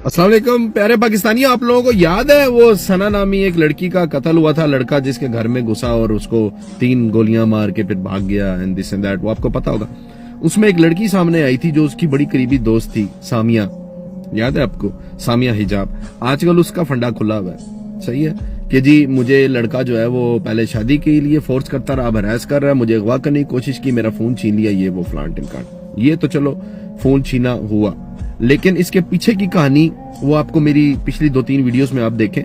अस्सलाम वालेकुम प्यारे पाकिस्तानी, आप लोगों को याद है वो सना नामी एक लड़की का कत्ल हुआ था। लड़का जिसके घर में घुसा और उसको 3 गोलियां मार के फिर भाग गया एंड दिस एंड दैट, वो आपको पता होगा। उसमें एक लड़की सामने आई थी जो उसकी बड़ी करीबी दोस्त थी, सामिया। याद है आपको? सामिया हिजाब। आजकल उसका फंडा खुला हुआ है, सही है कि जी मुझे लड़का जो है वो पहले शादी के लिए फोर्स करता रहा, अब हरास कर रहा है, मुझे अगवा करने की कोशिश की, मेरा फोन छीन लिया, ये वो फ्लांट टिमकाट। ये तो चलो फोन छीना हुआ, लेकिन इसके पीछे की कहानी वो आपको मेरी पिछली 2-3 वीडियोस में आप देखें।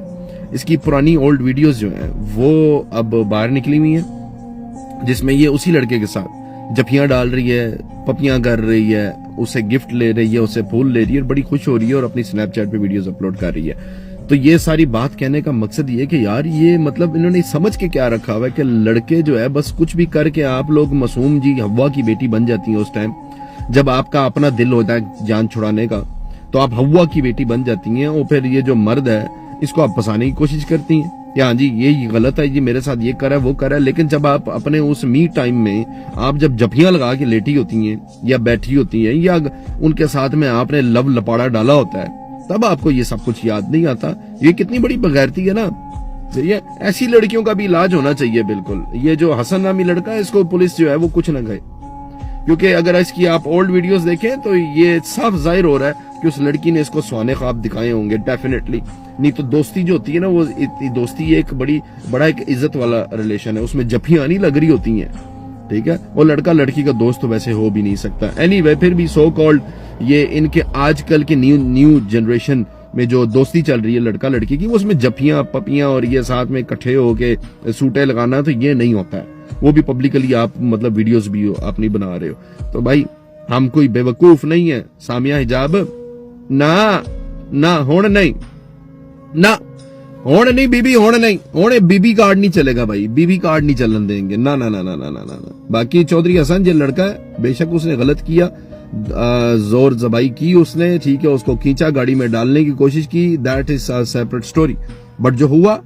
इसकी पुरानी ओल्ड वीडियोस जो हैं वो अब बाहर निकली हुई हैं, जिसमें ये उसी लड़के के साथ जफियां डाल रही है, पपियां कर रही है, उसे गिफ्ट ले रही है, उसे फूल ले रही है और बड़ी खुश हो रही है और अपनी स्नैपचैट पे वीडियोस अपलोड कर रही है। तो ये सारी बात कहने का मकसद ये कि यार ये मतलब इन्होंने समझ के क्या रखा हुआ है कि लड़के जो है बस कुछ भी करके आप लोग मासूम जी हवा की बेटी बन जाती है। उस टाइम जब आपका अपना दिल होता है जान छुड़ाने का तो आप हवा की बेटी बन जाती हैं, और फिर ये जो मर्द है इसको आप फंसाने की कोशिश करती हैं। हाँ जी ये गलत है, ये मेरे साथ ये करा है वो करा है। लेकिन जब आप अपने उस मी टाइम में आप जब जफियां लगा के लेटी होती हैं या बैठी होती हैं या उनके साथ में आपने लव लपाड़ा डाला होता है, तब आपको ये सब कुछ याद नहीं आता। ये कितनी बड़ी बगैरती है ना। ये ऐसी लड़कियों का भी इलाज होना चाहिए बिल्कुल। ये जो हसन नामी लड़का है इसको पुलिस जो है वो कुछ न कहे, क्योंकि अगर इसकी आप ओल्ड वीडियोस देखें तो ये साफ जाहिर हो रहा है कि उस लड़की ने इसको सुहाने ख्वाब दिखाए होंगे डेफिनेटली। नहीं तो दोस्ती जो होती है ना, वो दोस्ती एक बड़ा एक इज्जत वाला रिलेशन है, उसमें जफियां नहीं लग रही होती हैं, ठीक है। और लड़का लड़की का दोस्त तो वैसे हो भी नहीं सकता। एनीवे फिर भी सो कॉल्ड ये इनके आजकल के न्यू जनरेशन में जो दोस्ती चल रही है लड़का लड़की की, उसमें जफियां पपियां और ये साथ में इकट्ठे होके सूटे लगाना, तो ये नहीं होता है। वो भी पब्लिकली आप मतलब वीडियोस भी आप नहीं बना रहे हो। तो भाई हम कोई बेवकूफ नहीं है। सामिया हिजाब ना होने नहीं, ना होने नहीं, बीबी होने नहीं, होने बीबी कार्ड नहीं चलेगा भाई, बीबी कार्ड नहीं चलन देंगे, ना ना ना ना ना ना ना। बाकी चौधरी हसन जो लड़का है बेशक उसने गलत किया, जोर जबाई की उसने, ठीक है, उसको खींचा, गाड़ी में डालने की कोशिश की, that is a separate story. But जो हुआ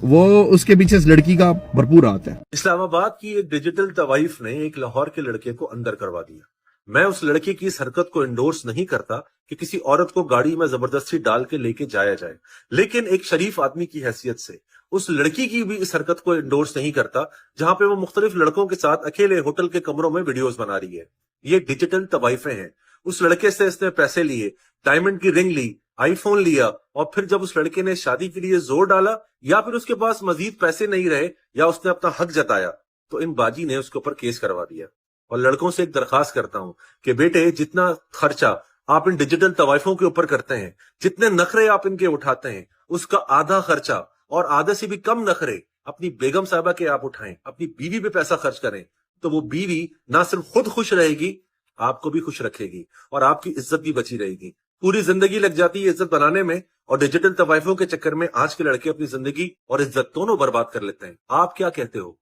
वो उसके पीछे इस लड़की का भरपूर हाथ है। इस्लामाबाद की एक डिजिटल तवाइफ ने एक लाहौर के लड़के को अंदर करवा दिया। मैं उस लड़के की इस हरकत को इंडोर्स नहीं करता कि किसी औरत को गाड़ी में जबरदस्ती डाल के लेके जाया जाए, लेकिन एक शरीफ आदमी की हैसियत से उस लड़की की भी इस हरकत को इंडोर्स नहीं करता जहां पे वो मुख्तलिफ लड़कों के साथ अकेले होटल के कमरों में वीडियोस बना रही है। ये डिजिटल तवाइफें हैं। उस लड़के से इसने पैसे लिए, डायमंड की रिंग ली, आईफोन लिया, और फिर जब उस लड़के ने शादी के लिए जोर डाला या फिर उसके पास मजीद पैसे नहीं रहे या उसने अपना हक जताया, तो इन बाजी ने उसके ऊपर केस करवा दिया। और लड़कों से एक दरखास्त करता हूं कि बेटे जितना खर्चा आप इन डिजिटल तवाइफों के ऊपर करते हैं, जितने नखरे आप इनके उठाते हैं, उसका आधा खर्चा और आधे से भी कम नखरे अपनी बेगम साहबा के आप उठाएं, अपनी बीवी पे पैसा खर्च करें, तो वो बीवी ना सिर्फ खुद खुश रहेगी, आपको भी खुश रखेगी और आपकी इज्जत भी बची रहेगी। पूरी जिंदगी लग जाती है इज्जत बनाने में, और डिजिटल तवाइफों के चक्कर में आज के लड़के अपनी जिंदगी और इज्जत दोनों बर्बाद कर लेते हैं। आप क्या कहते हो?